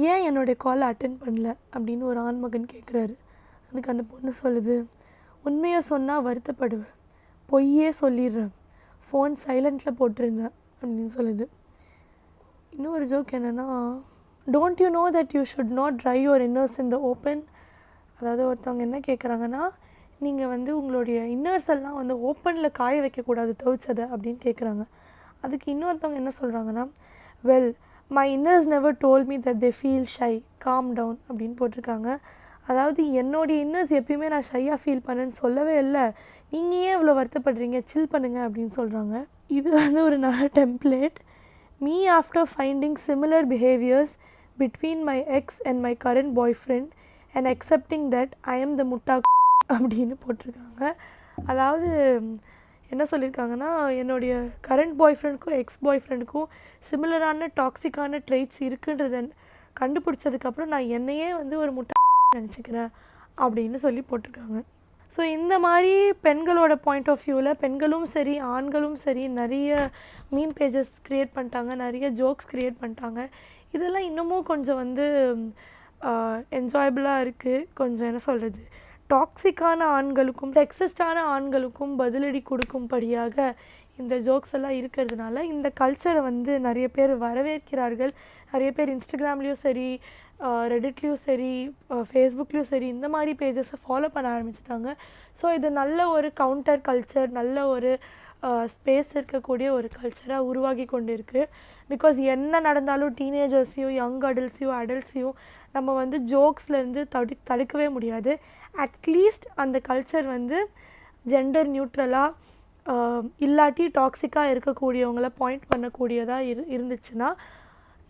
ஏன் என்னுடைய காலை அட்டென்ட் பண்ணல அப்படின்னு ஒரு ஆண்மகன் கேட்குறாரு. அதுக்கு அந்த பொண்ணு சொல்லுது, உண்மையை சொன்னால் வருத்தப்படுவேன், பொய்யே சொல்லிடுறேன், ஃபோன் சைலண்ட்டில் போட்டிருந்தேன் அப்படின்னு சொல்லுது. இன்னொரு ஜோக் என்னென்னா, don't you know that you should not try your inners in the open. அதாவது ஒருத்தவங்க என்ன கேட்குறாங்கன்னா, நீங்கள் வந்து உங்களுடைய இன்னர்ஸ் எல்லாம் வந்து ஓப்பனில் காய வைக்கக்கூடாது துவைச்சதை அப்படின்னு கேட்குறாங்க. அதுக்கு இன்னொருத்தவங்க என்ன சொல்கிறாங்கன்னா, well my inners never told me that they feel shy, calm down அப்படின்னு போட்டிருக்காங்க. அதாவது என்னுடைய இன்னர்ஸ் எப்பயுமே நான் ஷையாக ஃபீல் பண்ணேன்னு சொல்லவே இல்லை, நீங்கள் ஏன் இவ்வளோ வருத்தப்படுறீங்க, சில் பண்ணுங்கள் அப்படின்னு சொல்கிறாங்க. இது வந்து ஒரு நல்ல template. Me after finding similar behaviours between my X and my current bye friend and accepting that I am the முட்டா அப்படின்னு போட்டிருக்காங்க. அதாவது என்ன சொல்லியிருக்காங்கன்னா, என்னுடைய கரண்ட் பாய் ஃப்ரெண்டுக்கும் எக்ஸ் பாய் ஃப்ரெண்டுக்கும் சிமிலரான டாக்ஸிக்கான ட்ரெய்ட்ஸ் இருக்குன்றதை கண்டுபிடிச்சதுக்கப்புறம் நான் என்னையே வந்து ஒரு முட்டை நினச்சிக்கிறேன் அப்படின்னு சொல்லி போட்டிருக்காங்க. ஸோ இந்த மாதிரி பெண்களோட பாயிண்ட் ஆஃப் வியூவில் பெண்களும் சரி ஆண்களும் சரி நிறைய மீம் பேஜஸ் க்ரியேட் பண்ணிட்டாங்க, நிறைய ஜோக்ஸ் க்ரியேட் பண்ணிட்டாங்க. இதெல்லாம் இன்னமும் கொஞ்சம் வந்து என்ஜாயபிளாக இருக்குது. கொஞ்சம் என்ன சொல்கிறது, டாக்ஸிக்கான ஆண்களுக்கும் செக்ஸிஸ்டான ஆண்களுக்கும் பதிலடி கொடுக்கும்படியாக இந்த ஜோக்ஸ் எல்லாம் இருக்கிறதுனால இந்த கல்ச்சரை வந்து நிறைய பேர் வரவேற்கிறார்கள். நிறைய பேர் இன்ஸ்டாகிராம்லேயும் சரி, ரெடிட்லேயும் சரி, ஃபேஸ்புக்லேயும் சரி இந்த மாதிரி பேஜஸை ஃபாலோ பண்ண ஆரம்பிச்சிட்டாங்க. ஸோ இது நல்ல ஒரு கவுண்டர் கல்ச்சர், நல்ல ஒரு ஸ்பேஸ் இருக்கக்கூடிய ஒரு கல்ச்சராக உருவாகி கொண்டு இருக்குது. பிகாஸ் என்ன நடந்தாலும் டீனேஜர்ஸையும் யங் அடல்ட்ஸையும் நம்ம வந்து ஜோக்ஸ்லேருந்து தடுக்கவே முடியாது. அட்லீஸ்ட் அந்த கல்ச்சர் வந்து ஜெண்டர் நியூட்ரலாக இல்லாட்டி டாக்ஸிக்காக இருக்கக்கூடியவங்கள பாயிண்ட் பண்ணக்கூடியதாக இருந்துச்சுன்னா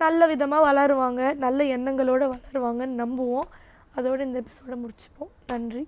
நல்ல விதமாக வளருவாங்க, நல்ல எண்ணங்களோடு வளருவாங்கன்னு நம்புவோம். அதோடு இந்த எபிசோடை முடிச்சுப்போம். நன்றி.